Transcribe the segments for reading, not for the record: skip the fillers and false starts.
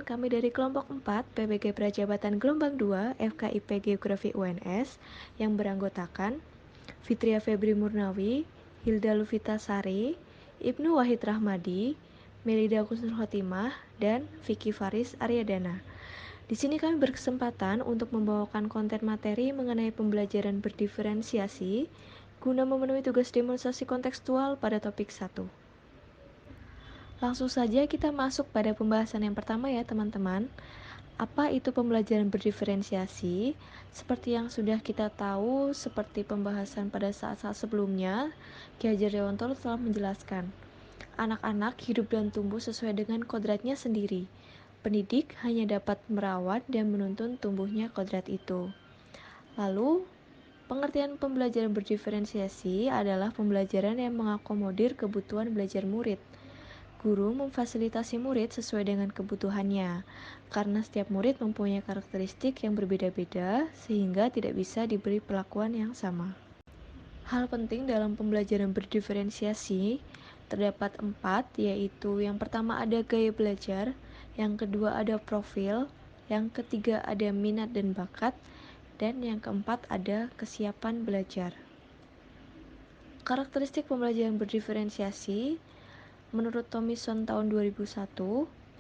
kami dari kelompok 4 PBG Prajabatan Gelombang 2 FKIP Geografi UNS yang beranggotakan Fitria Febri Murnawi, Hilda Luvita Sari, Ibnu Wahid Rahmadi, Melida Kusnul Khotimah, dan Vicky Faris Aryadana. Di sini kami berkesempatan untuk membawakan konten materi mengenai pembelajaran berdiferensiasi guna memenuhi tugas demonstrasi kontekstual pada topik 1. Langsung saja kita masuk pada pembahasan yang pertama ya teman-teman. Apa itu pembelajaran berdiferensiasi? Seperti yang sudah kita tahu, seperti pembahasan pada saat-saat sebelumnya, Ki Hajar Dewantoro telah menjelaskan, anak-anak hidup dan tumbuh sesuai dengan kodratnya sendiri. Pendidik hanya dapat merawat dan menuntun tumbuhnya kodrat itu. Lalu, pengertian pembelajaran berdiferensiasi adalah pembelajaran yang mengakomodir kebutuhan belajar murid. Guru memfasilitasi murid sesuai dengan kebutuhannya, karena setiap murid mempunyai karakteristik yang berbeda-beda, sehingga tidak bisa diberi perlakuan yang sama. Hal penting dalam pembelajaran berdiferensiasi terdapat 4, yaitu yang pertama ada gaya belajar, yang kedua ada profil, yang ketiga ada minat dan bakat, dan yang keempat ada kesiapan belajar. Karakteristik pembelajaran berdiferensiasi menurut Thomison tahun 2001,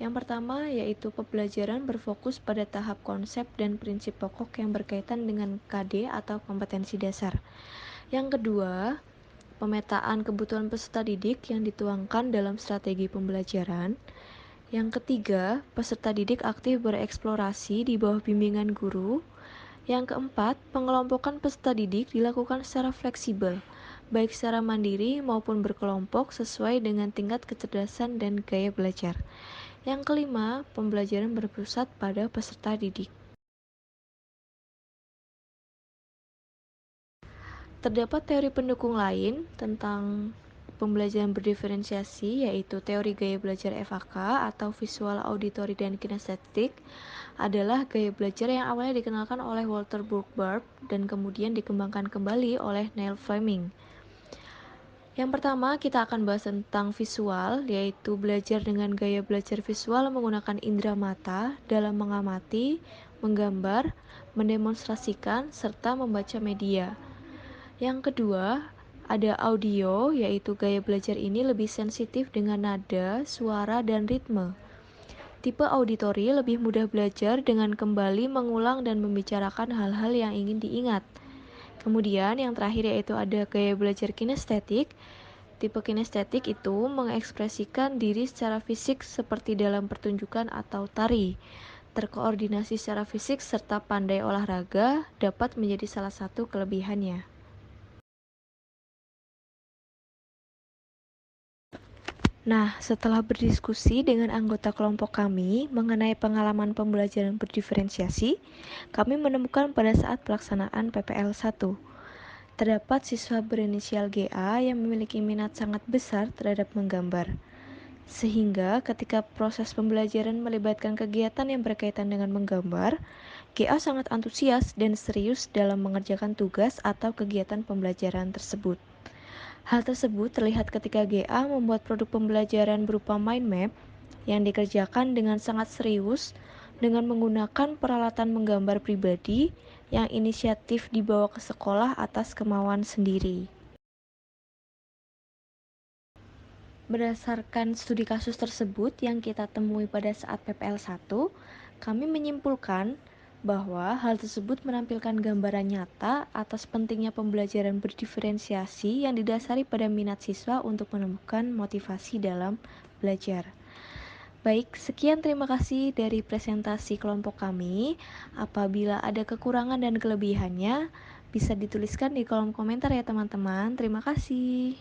yang pertama yaitu pembelajaran berfokus pada tahap konsep dan prinsip pokok yang berkaitan dengan KD atau kompetensi dasar. Yang kedua, pemetaan kebutuhan peserta didik yang dituangkan dalam strategi pembelajaran. Yang ketiga, peserta didik aktif bereksplorasi di bawah bimbingan guru. Yang keempat, pengelompokan peserta didik dilakukan secara fleksibel, baik secara mandiri maupun berkelompok sesuai dengan tingkat kecerdasan dan gaya belajar. Yang kelima, pembelajaran berpusat pada peserta didik. Terdapat teori pendukung lain tentang pembelajaran berdiferensiasi, yaitu teori gaya belajar FAK atau Visual, Auditory, dan Kinestetik. Adalah gaya belajar yang awalnya dikenalkan oleh Walter Burkhardt dan kemudian dikembangkan kembali oleh Neil Fleming. Yang pertama, kita akan bahas tentang visual, yaitu belajar dengan gaya belajar visual menggunakan indera mata dalam mengamati, menggambar, mendemonstrasikan, serta membaca media. Yang kedua, ada audio, yaitu gaya belajar ini lebih sensitif dengan nada, suara, dan ritme. Tipe auditori lebih mudah belajar dengan kembali mengulang dan membicarakan hal-hal yang ingin diingat. Kemudian yang terakhir yaitu ada gaya belajar kinestetik. Tipe kinestetik itu mengekspresikan diri secara fisik seperti dalam pertunjukan atau tari. Terkoordinasi secara fisik serta pandai olahraga dapat menjadi salah satu kelebihannya. Nah, setelah berdiskusi dengan anggota kelompok kami mengenai pengalaman pembelajaran berdiferensiasi, kami menemukan pada saat pelaksanaan PPL 1, terdapat siswa berinisial GA yang memiliki minat sangat besar terhadap menggambar. Sehingga ketika proses pembelajaran melibatkan kegiatan yang berkaitan dengan menggambar, GA sangat antusias dan serius dalam mengerjakan tugas atau kegiatan pembelajaran tersebut. Hal tersebut terlihat ketika GA membuat produk pembelajaran berupa mind map yang dikerjakan dengan sangat serius dengan menggunakan peralatan menggambar pribadi yang inisiatif dibawa ke sekolah atas kemauan sendiri. Berdasarkan studi kasus tersebut yang kita temui pada saat PPL 1, kami menyimpulkan bahwa hal tersebut menampilkan gambaran nyata atas pentingnya pembelajaran berdiferensiasi yang didasari pada minat siswa untuk menemukan motivasi dalam belajar. Baik, sekian terima kasih dari presentasi kelompok kami. Apabila ada kekurangan dan kelebihannya, bisa dituliskan di kolom komentar ya teman-teman. Terima kasih.